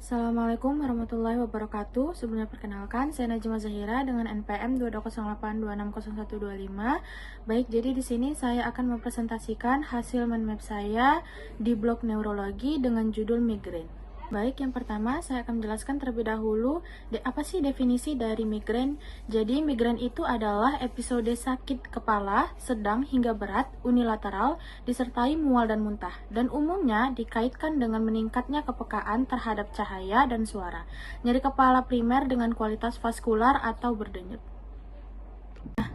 Assalamualaikum warahmatullahi wabarakatuh. Sebelumnya perkenalkan, saya Najma Zahira dengan NPM 2208260125. Baik, jadi di sini saya akan mempresentasikan hasil mind map saya di blok neurologi dengan judul migrain. Baik, yang pertama saya akan menjelaskan terlebih dahulu apa sih definisi dari migrain. Jadi migrain itu adalah episode sakit kepala sedang hingga berat unilateral disertai mual dan muntah, dan umumnya dikaitkan dengan meningkatnya kepekaan terhadap cahaya dan suara. Nyeri kepala primer dengan kualitas vaskular atau berdenyut.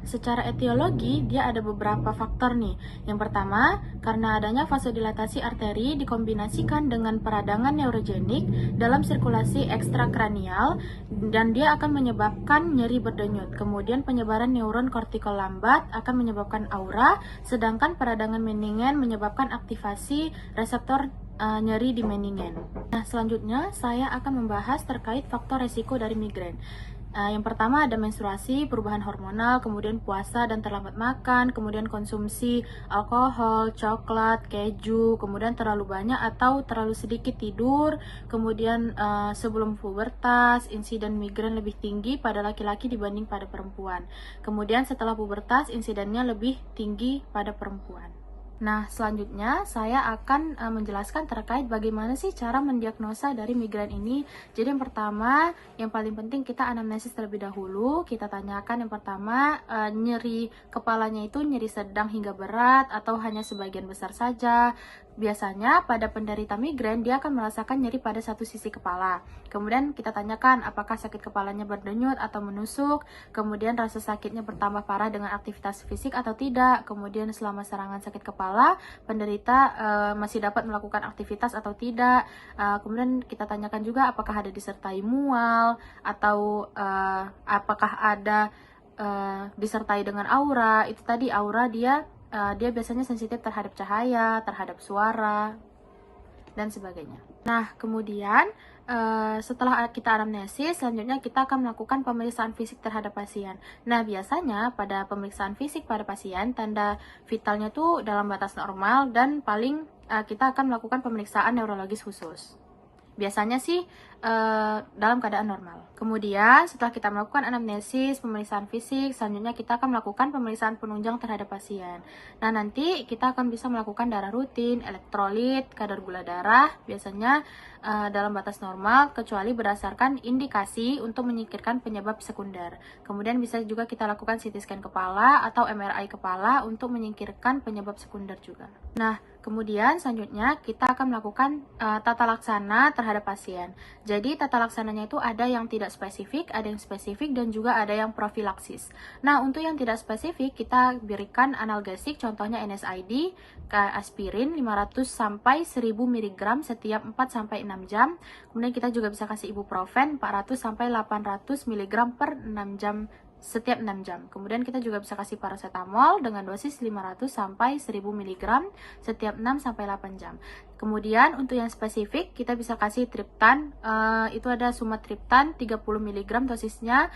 Secara etiologi, dia ada beberapa faktor nih. Yang pertama, karena adanya vasodilatasi arteri dikombinasikan dengan peradangan neurogenik dalam sirkulasi ekstrakranial, dan dia akan menyebabkan nyeri berdenyut. Kemudian penyebaran neuron kortikal lambat akan menyebabkan aura, sedangkan peradangan meningen menyebabkan aktivasi reseptor nyeri di meningen. Nah, selanjutnya saya akan membahas terkait faktor resiko dari migrain. Yang pertama ada menstruasi, perubahan hormonal, kemudian puasa dan terlambat makan, kemudian konsumsi alkohol, coklat, keju, kemudian terlalu banyak atau terlalu sedikit tidur, kemudian sebelum pubertas, insiden migrain lebih tinggi pada laki-laki dibanding pada perempuan. Kemudian setelah pubertas, insidennya lebih tinggi pada perempuan. Nah, selanjutnya saya akan menjelaskan terkait bagaimana sih cara mendiagnosa dari migrain ini. Jadi yang pertama, yang paling penting kita anamnesis terlebih dahulu. Kita tanyakan yang pertama, nyeri kepalanya itu nyeri sedang hingga berat atau hanya sebagian besar saja. Biasanya pada penderita migrain dia akan merasakan nyeri pada satu sisi kepala. Kemudian kita tanyakan apakah sakit kepalanya berdenyut atau menusuk. Kemudian rasa sakitnya bertambah parah dengan aktivitas fisik atau tidak. Kemudian selama serangan sakit kepala, penderita masih dapat melakukan aktivitas atau tidak. Kemudian kita tanyakan juga apakah ada disertai mual atau apakah ada disertai dengan aura. Itu tadi aura dia biasanya sensitif terhadap cahaya, terhadap suara, dan sebagainya. Nah, kemudian setelah kita anamnesis, selanjutnya kita akan melakukan pemeriksaan fisik terhadap pasien. Nah, biasanya pada pemeriksaan fisik pada pasien, tanda vitalnya tuh dalam batas normal dan paling kita akan melakukan pemeriksaan neurologis khusus. Biasanya sih dalam keadaan normal. Kemudian setelah kita melakukan anamnesis, pemeriksaan fisik, selanjutnya kita akan melakukan pemeriksaan penunjang terhadap pasien. Nah, nanti kita akan bisa melakukan darah rutin, elektrolit, kadar gula darah, biasanya dalam batas normal, kecuali berdasarkan indikasi untuk menyingkirkan penyebab sekunder. Kemudian bisa juga kita lakukan CT scan kepala atau MRI kepala untuk menyingkirkan penyebab sekunder juga. Nah, kemudian selanjutnya kita akan melakukan tata laksana terhadap pasien. Jadi tata laksananya itu ada yang tidak spesifik, ada yang spesifik, dan juga ada yang profilaksis. Nah, untuk yang tidak spesifik kita berikan analgesik, contohnya NSAID, aspirin 500 sampai 1000 mg setiap 4 sampai 6 jam. Kemudian kita juga bisa kasih ibuprofen 400 sampai 800 mg per 6 jam setiap 6 jam. Kemudian kita juga bisa kasih paracetamol dengan dosis 500 sampai 1000 mg setiap 6 sampai 8 jam. Kemudian untuk yang spesifik kita bisa kasih triptan, itu ada sumatriptan 30 mg dosisnya,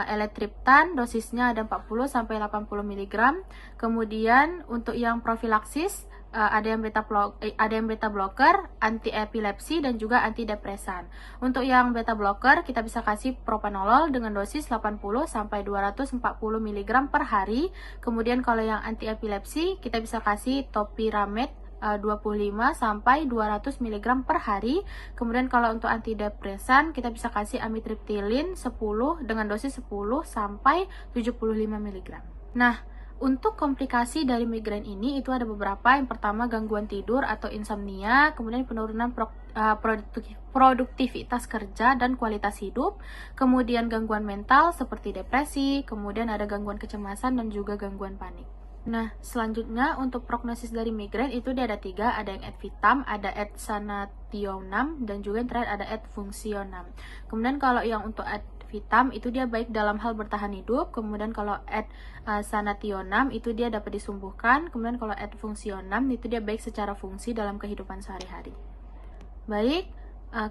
eletriptan dosisnya ada 40 sampai 80 mg. Kemudian untuk yang profilaksis ada yang beta blocker, anti epilepsi, dan juga antidepresan. Untuk yang beta blocker kita bisa kasih propanolol dengan dosis 80 sampai 240 mg per hari. Kemudian kalau yang anti epilepsi kita bisa kasih topiramate 25 sampai 200 mg per hari. Kemudian kalau untuk antidepresan kita bisa kasih amitriptilin 10 dengan dosis 10 sampai 75 mg. Nah, untuk komplikasi dari migrain ini itu ada beberapa. Yang pertama gangguan tidur atau insomnia, kemudian penurunan produktivitas kerja dan kualitas hidup, kemudian gangguan mental seperti depresi, kemudian ada gangguan kecemasan dan juga gangguan panik. Nah, selanjutnya untuk prognosis dari migrain itu dia ada 3, ada yang ad-vitam, ada ad-sanationam, dan juga yang terakhir ada ad-functionam. Kemudian kalau yang untuk ad-vitam itu dia baik dalam hal bertahan hidup, kemudian kalau ad-sanationam itu dia dapat disembuhkan, kemudian kalau ad-functionam itu dia baik secara fungsi dalam kehidupan sehari-hari. Baik,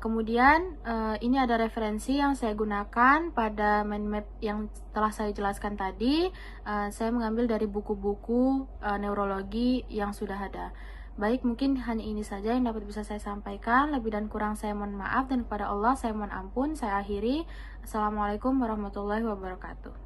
kemudian ini ada referensi yang saya gunakan pada mind map yang telah saya jelaskan tadi. Saya mengambil dari buku-buku neurologi yang sudah ada. Baik, mungkin hanya ini saja yang dapat bisa saya sampaikan. Lebih dan kurang saya mohon maaf, dan kepada Allah saya mohon ampun. Saya akhiri. Assalamualaikum warahmatullahi wabarakatuh.